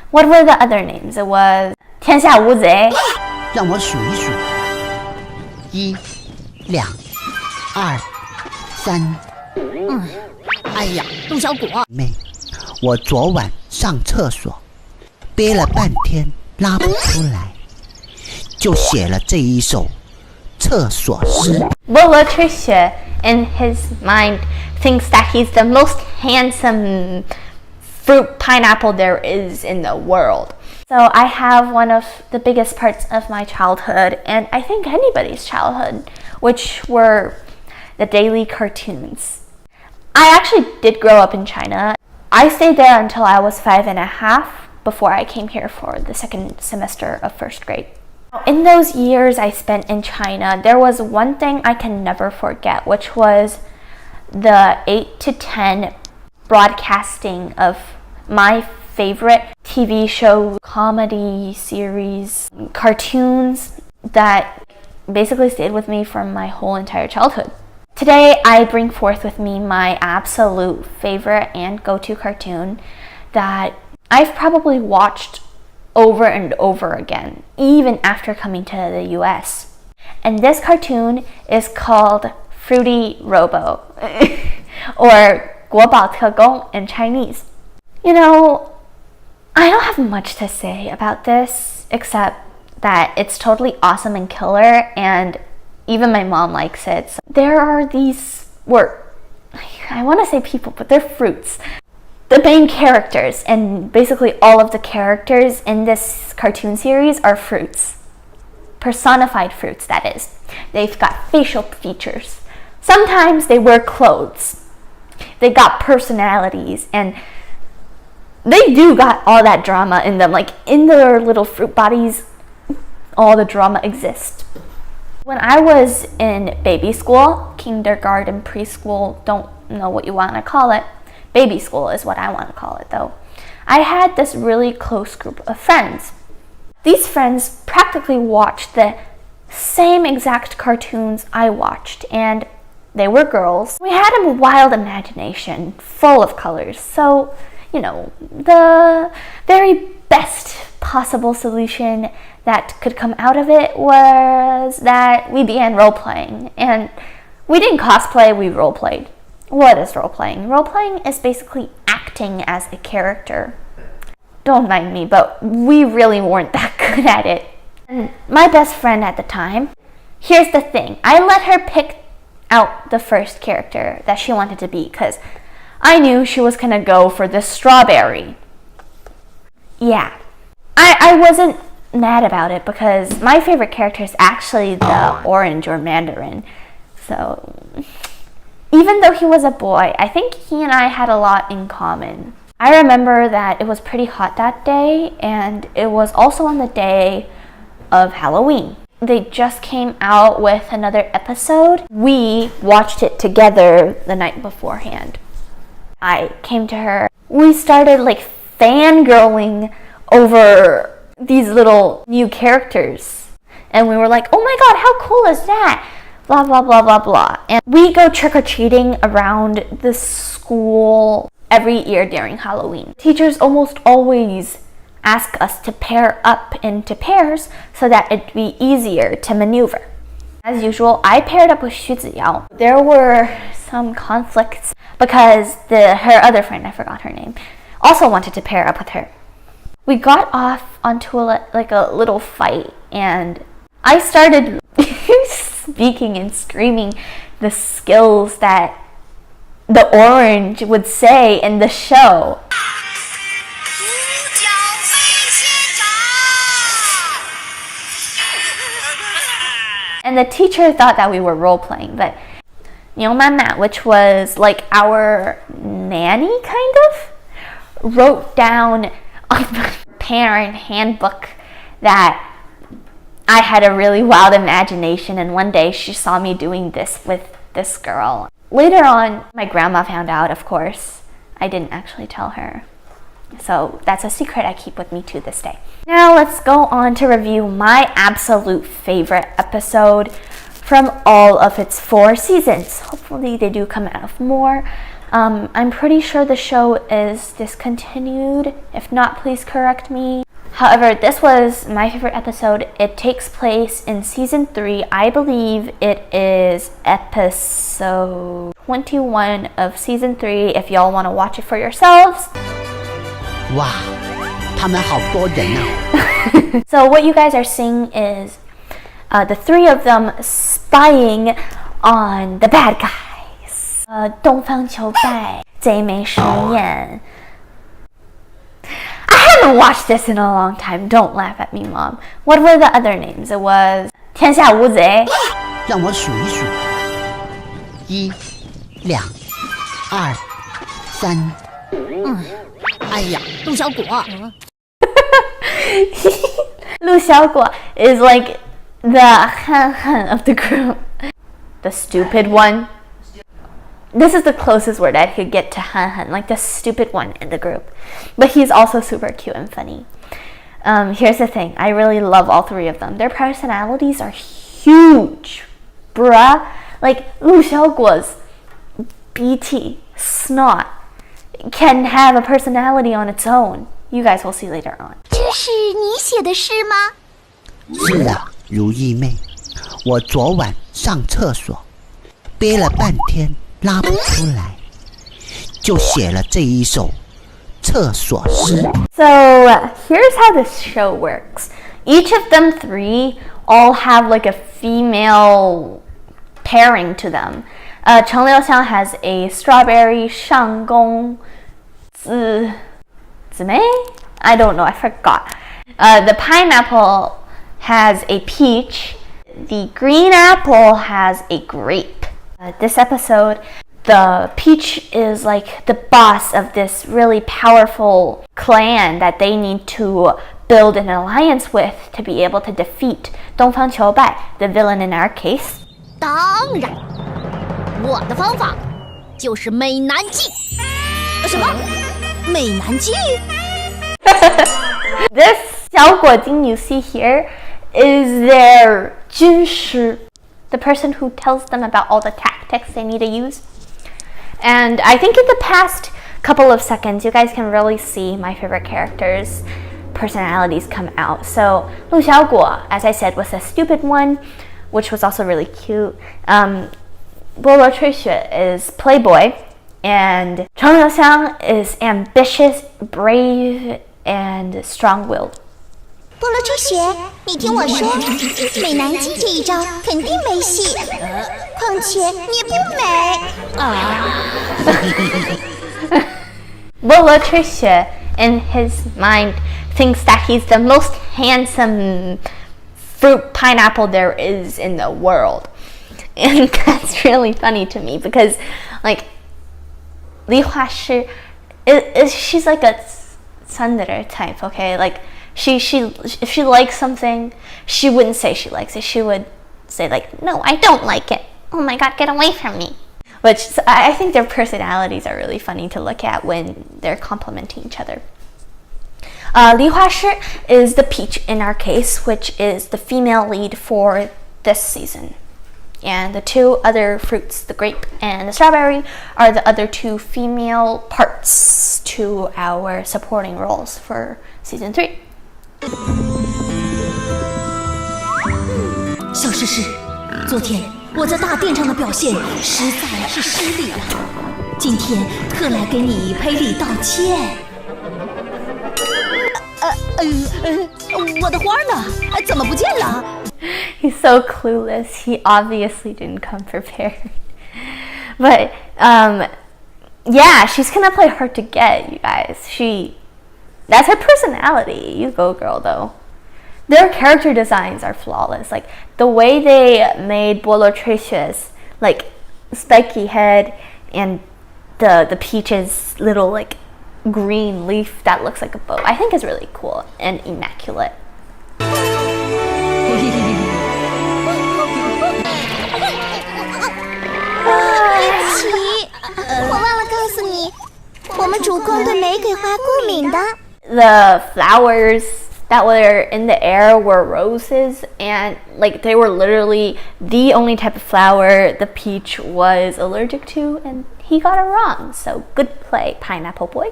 What were the other names? It was 天下无贼。让我数一数，1、2、2、3。哎呀，陆小果，妹，我昨晚上厕所憋了半天拉不出来，就写了这一首厕所诗。Tricia, in his mind, thinks that he's the most handsome fruit pineapple there is in the world. So I have one of the biggest parts of my childhood, and I think anybody's childhood, which were the daily cartoons. I actually did grow up in China. I stayed there until I was 5.5 before I came here for the second semester of first grade. In those years I spent in China, there was one thing I can never forget, which was the 8 to 10 broadcasting of my favorite TV show, comedy series, cartoons that basically stayed with me for my whole entire childhood. Today, I bring forth with me my absolute favorite and go-to cartoon that I've probably watched over and over again, even after coming to the US. And this cartoon is called Fruity Robo, or 国宝特工 in Chinese. You know, I don't have much to say about this, except that it's totally awesome and killer, and even my mom likes it. So there are these, I want to say people, but they're fruits. The main characters, and basically all of the characters in this cartoon series are fruits. Personified fruits, that is. They've got facial features. Sometimes they wear clothes. They got personalities, and they do got all that drama in them. Like, in their little fruit bodies, all the drama exists. When I was in baby school, kindergarten, preschool, don't know what you want to call it. Baby school is what I want to call it though. I had this really close group of friends. These friends practically watched the same exact cartoons I watched, and they were girls. We had a wild imagination, full of colors. So, you know, the very best possible solution that could come out of it was that we began role-playing. And we didn't cosplay, we role-played. What is role-playing? Role-playing is basically acting as a character. Don't mind me, but we really weren't that good at it. And my best friend at the time, here's the thing. I let her pick out the first character that she wanted to be because I knew she was gonna go for the strawberry. Yeah. I wasn't mad about it because my favorite character is actually the orange or mandarin. So even though he was a boy, I think he and I had a lot in common. I remember that it was pretty hot that day, and it was also on the day of Halloween. They just came out with another episode. We watched it together the night beforehand. I came to her. We started like fangirling over these little new characters. And we were like, oh my god, how cool is that? Blah, blah, blah, blah, blah. And we go trick-or-treating around the school every year during Halloween. Teachers almost always ask us to pair up into pairs so that it'd be easier to maneuver. As usual, I paired up with Xu Ziyao. There were some conflicts because her other friend, I forgot her name, also wanted to pair up with her. We got off onto a little fight, and I started speaking and screaming the skills that the orange would say in the show. And the teacher thought that we were role-playing, but Niu which was like our nanny kind of, wrote down on the parent handbook that I had a really wild imagination, and one day she saw me doing this with this girl. Later on, my grandma found out, of course. I didn't actually tell her. So that's a secret I keep with me to this day. Now let's go on to review my absolute favorite episode from all of its 4 seasons. Hopefully they do come out of more. I'm pretty sure the show is discontinued. If not, please correct me. However, this was my favorite episode. It takes place in season 3. I believe it is episode 21 of season 3 if y'all want to watch it for yourselves. 哇，他们好多人啊！ So what you guys are seeing is the 3 of them spying on the bad guys. 东方求败，贼眉实验。I haven't watched this in a long time. Don't laugh at me, Mom. What were the other names? It was 天下无贼。让我数一数，1、2、2、3。哎呀，陆小果，陆小果 is like the Han Han of the group. The stupid one. This is the closest word I could get to Han Han, like the stupid one in the group. But he's also super cute and funny. Here's the thing. I really love all 3 of them. Their personalities are huge. Bruh. Like, Lu Xiaoguo's BT, snot, can have a personality on its own. You guys will see later on. 这是你写的诗吗？是啊，如意妹，我昨晚上厕所，憋了半天拉不出来，就写了这一首厕所诗。So here's how this show works. Each of them 3 all have like a female pairing to them. Cheng Liuxiang has a strawberry, Shangong, Zimei? I don't know, I forgot. The pineapple has a peach. The green apple has a grape. This episode, the peach is like the boss of this really powerful clan that they need to build an alliance with to be able to defeat 东方求败, the villain in our case. 当然，我的方法就是美男计。什么？美男计？ This 小果精 you see here is their 军师, the person who tells them about all the tactics they need to use. And I think in the past couple of seconds, you guys can really see my favorite characters' personalities come out. So Lu Xiaoguo, as I said, was the stupid one, which was also really cute. Bolo Trisha is playboy, and Cheng Liuxiang is ambitious, brave, and strong-willed. 菠萝吹雪，你听我说，美男计这一招肯定没戏，况且你也不美啊。Bolo Trisha, in his mind, thinks that he's the most handsome fruit pineapple there is in the world. And that's really funny to me because, like, Li Huashi, she's like a tsundere type, okay? Like, if she likes something, she wouldn't say she likes it. She would say, like, no, I don't like it. Oh my God, get away from me. Which, I think their personalities are really funny to look at when they're complimenting each other. Li Huashi is the peach in our case, which is the female lead for this season. And the 2 other fruits, the grape and the strawberry, are the other 2 female parts to our supporting roles for season 3. 小诗诗，昨天我在大殿上的表现实在是失礼了，今天特来给你赔礼道歉。我的花呢？怎么不见了？ He's so clueless. He obviously didn't come prepared. But yeah, she's gonna play hard to get, you guys. That's her personality. You go, girl, though. Their character designs are flawless. Like the way they made Bolo Tricia's like spiky head and the peach's little like green leaf that looks like a bow, I think is really cool and immaculate. 我忘了告诉你，我们主攻对玫瑰花过敏的。The flowers that were in the air were roses, and like they were literally the only type of flower the peach was allergic to, and he got it wrong. So good play, Pineapple Boy.